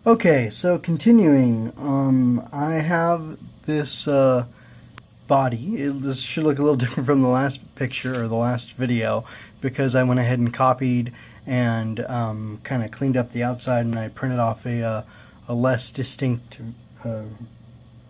Okay, so continuing, I have this body. This should look a little different from the last picture or the last video because I went ahead and copied and kind of cleaned up the outside, and I printed off a less distinct. Uh,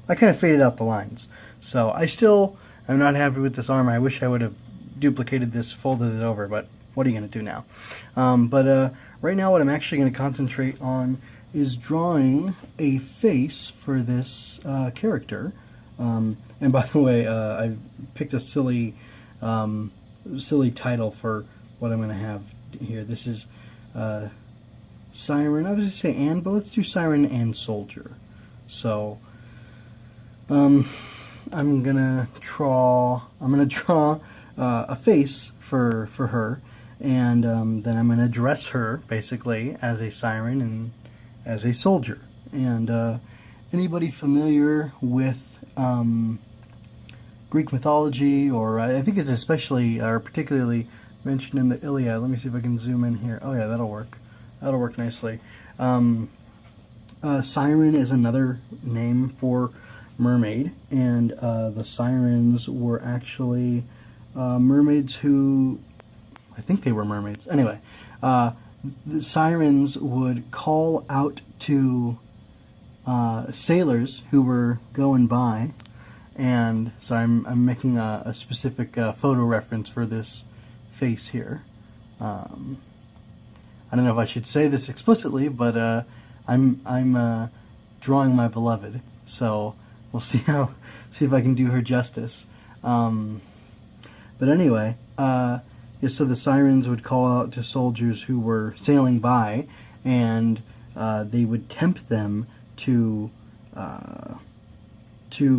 I kind of faded out the lines, so I still am not happy with this arm. I wish I would have duplicated this, folded it over, but what are you going to do now? But right now, what I'm actually going to concentrate on is drawing a face for this character. And by the way, I picked a silly title for what I'm going to have here. This is Siren. I was going to say and, but let's do Siren and Soldier. So I'm gonna draw a face for her, and then I'm gonna dress her basically as a siren and as a soldier. And anybody familiar with Greek mythology, or I think it's especially or particularly mentioned in the Iliad. Let me see if I can zoom in here. Oh yeah, that'll work. That'll work nicely. Siren is another name for mermaid, and the sirens were actually mermaids who, I think they were mermaids. Anyway, the sirens would call out to sailors who were going by, and so I'm making a specific photo reference for this face here. I don't know if I should say this explicitly, but I'm drawing my beloved, so we'll see if I can do her justice. But anyway, yeah, so the sirens would call out to soldiers who were sailing by, and they would tempt them to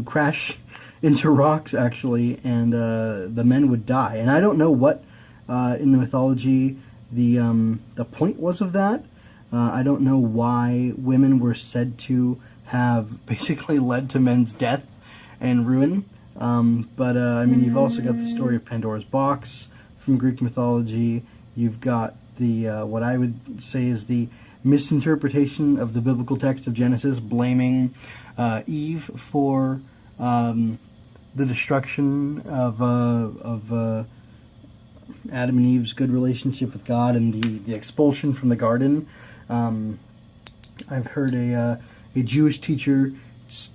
crash into rocks, actually, and the men would die. And I don't know what in the mythology the point was of that. I don't know why women were said to have basically led to men's death and ruin. But I mean, you've also got the story of Pandora's box from Greek mythology. You've got the what I would say is the misinterpretation of the biblical text of Genesis, blaming Eve for the destruction of Adam and Eve's good relationship with God and the expulsion from the garden. I've heard a Jewish teacher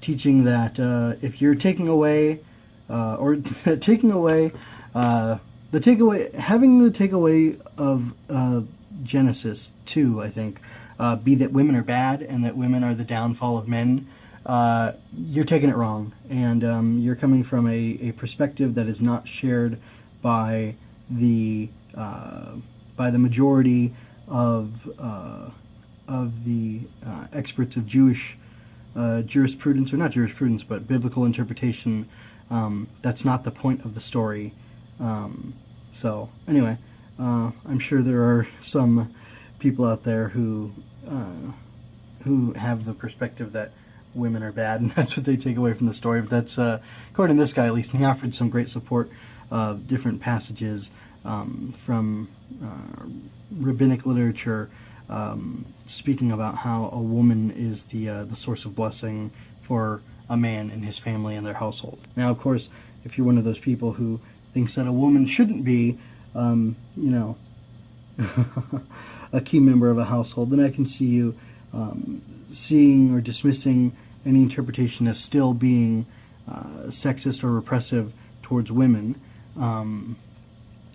teaching that if you're taking away or taking away having the takeaway of Genesis 2, I think, be that women are bad and that women are the downfall of men, you're taking it wrong, and you're coming from a perspective that is not shared by the majority of the experts of Jewish jurisprudence, or not jurisprudence, but biblical interpretation. That's not the point of the story. So anyway, I'm sure there are some people out there who have the perspective that women are bad, and that's what they take away from the story. But that's according to this guy, at least, and he offered some great support of different passages from rabbinic literature, speaking about how a woman is the source of blessing for a man and his family and their household. Now, of course, if you're one of those people who thinks that a woman shouldn't be, a key member of a household, then I can see you seeing or dismissing any interpretation as still being sexist or repressive towards women. And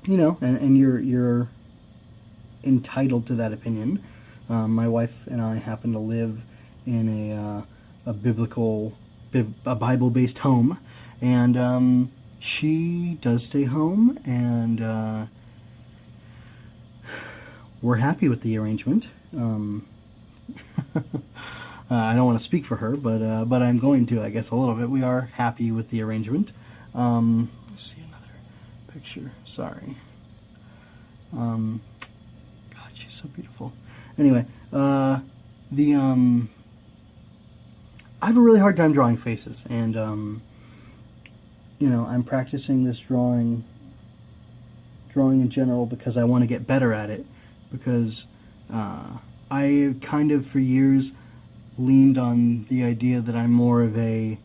you're entitled to that opinion. My wife and I happen to live in a Bible-based home, and she does stay home, and we're happy with the arrangement. I don't want to speak for her, but I'm going to, I guess, a little bit. We are happy with the arrangement. Let's see another picture. Sorry. God, she's so beautiful. Anyway, I have a really hard time drawing faces, and I'm practicing this drawing in general because I want to get better at it, because I kind of for years leaned on the idea that I'm more of a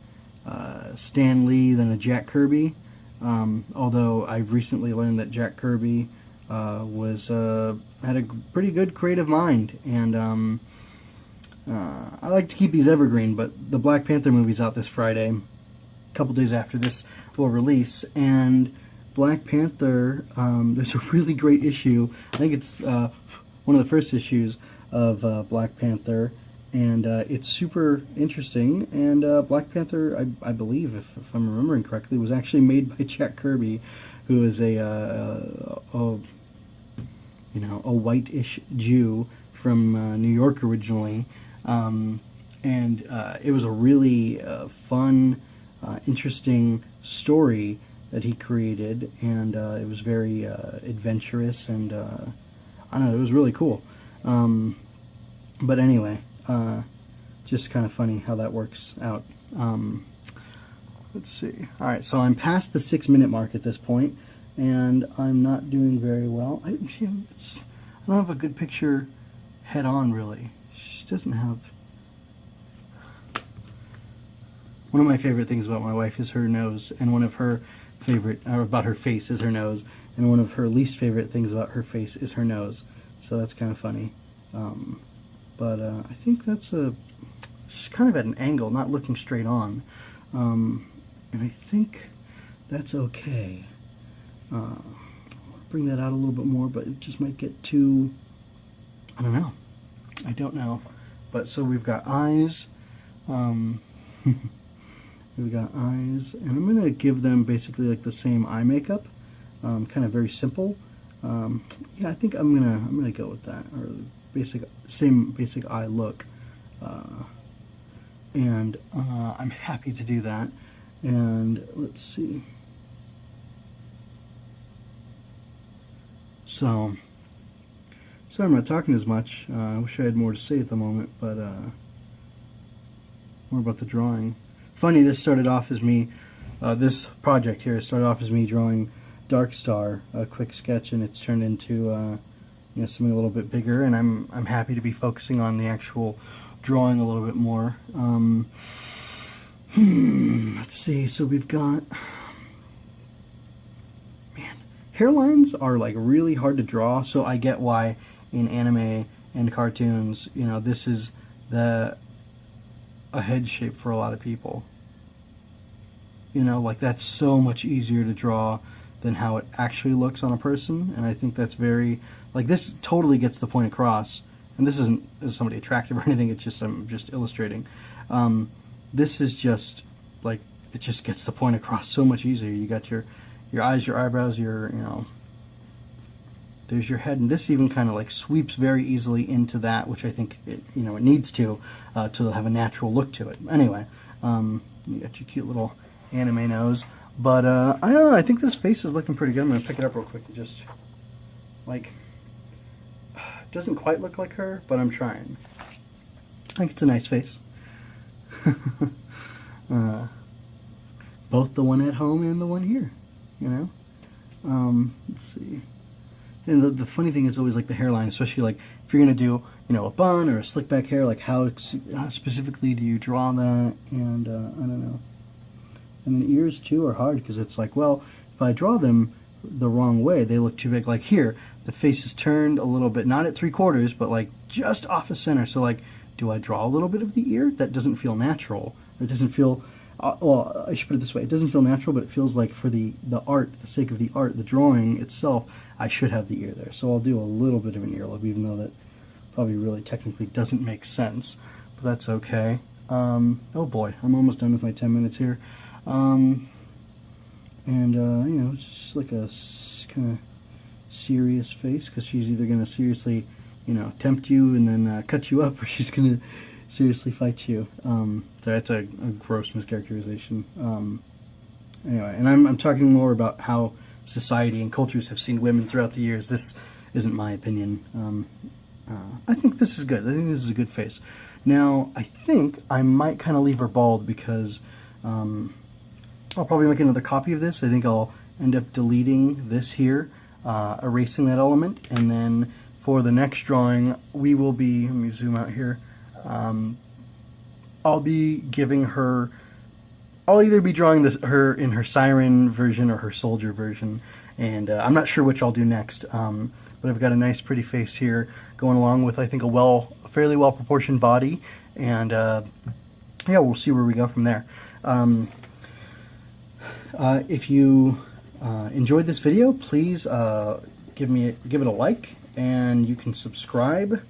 Stan Lee than a Jack Kirby. Although I've recently learned that Jack Kirby had a pretty good creative mind, and I like to keep these evergreen. But the Black Panther movie's out this Friday, a couple days after this will release, and Black Panther, there's a really great issue. I think it's one of the first issues of Black Panther, and it's super interesting. And Black Panther, I believe, if I'm remembering correctly, was actually made by Jack Kirby, who is a white-ish Jew from New York originally, and it was a really fun, interesting story that he created, and it was very adventurous, and I don't know, it was really cool. But anyway, just kind of funny how that works out. Let's see. Alright, so I'm past the 6-minute mark at this point, and I'm not doing very well. I don't have a good picture head on, really. She doesn't have... One of my favorite things about my wife is her nose, and one of her about her face is her nose, and one of her least favorite things about her face is her nose. So that's kind of funny. But I think she's kind of at an angle, not looking straight on. And I think that's okay. I'll bring that out a little bit more, but it just might get too, I don't know. I don't know. But so we've got eyes. We've got eyes, and I'm going to give them basically like the same eye makeup, kind of very simple. Yeah, I think I'm gonna go with that, or same basic eye look, and I'm happy to do that. And let's see. So, sorry I'm not talking as much. I wish I had more to say at the moment, but more about the drawing. Funny, this started off as me, this project here started off as me drawing Dark Star, a quick sketch, and it's turned into something a little bit bigger, and I'm happy to be focusing on the actual drawing a little bit more. Let's see, so we've got, man, hairlines are like really hard to draw, so I get why in anime and cartoons, this is a head shape for a lot of people. Like that's so much easier to draw than how it actually looks on a person, and I think that's very, like, this totally gets the point across, and this isn't as somebody attractive or anything, it's just, I'm just illustrating. This is just, like, it just gets the point across so much easier. You got your eyes, your eyebrows, there's your head, and this even kind of like sweeps very easily into that, which I think it needs to have a natural look to it. Anyway, you got your cute little anime nose, but I don't know, I think this face is looking pretty good. I'm gonna pick it up real quick and just, like, it doesn't quite look like her, but I'm trying. I think it's a nice face. Both the one at home and the one here, let's see. And the funny thing is always like the hairline, especially like if you're gonna do a bun or a slick back hair, like how specifically do you draw that? And I don't know. And then ears too are hard, because it's like, well, if I draw them the wrong way, they look too big. Like here, the face is turned a little bit, not at 3/4, but like just off the center. So like, do I draw a little bit of the ear? That doesn't feel natural. It doesn't feel, well, I should put it this way. It doesn't feel natural, but it feels like for the art, the sake of the art, the drawing itself, I should have the ear there. So I'll do a little bit of an earlobe, even though that probably really technically doesn't make sense. But that's okay. Oh boy, I'm almost done with my 10 minutes here. It's just like a kind of serious face, because she's either going to seriously, tempt you and then cut you up, or she's going to seriously fight you. So that's a gross mischaracterization. Anyway, and I'm talking more about how society and cultures have seen women throughout the years. This isn't my opinion. I think this is good. I think this is a good face. Now, I think I might kind of leave her bald, because I'll probably make another copy of this. I think I'll end up deleting this here, erasing that element, and then for the next drawing we will be, let me zoom out here, I'll be giving her, I'll either be drawing her in her Siren version or her Soldier version, and I'm not sure which I'll do next. But I've got a nice pretty face here going along with, I think, a fairly well proportioned body, and yeah, we'll see where we go from there. If you enjoyed this video, please give it a like, and you can subscribe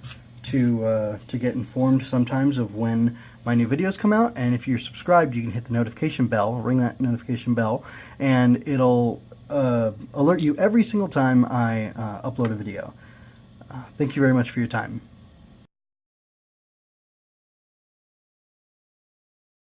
to get informed sometimes of when my new videos come out. And if you're subscribed, you can hit the notification bell, ring that notification bell, and it'll alert you every single time I upload a video. Thank you very much for your time.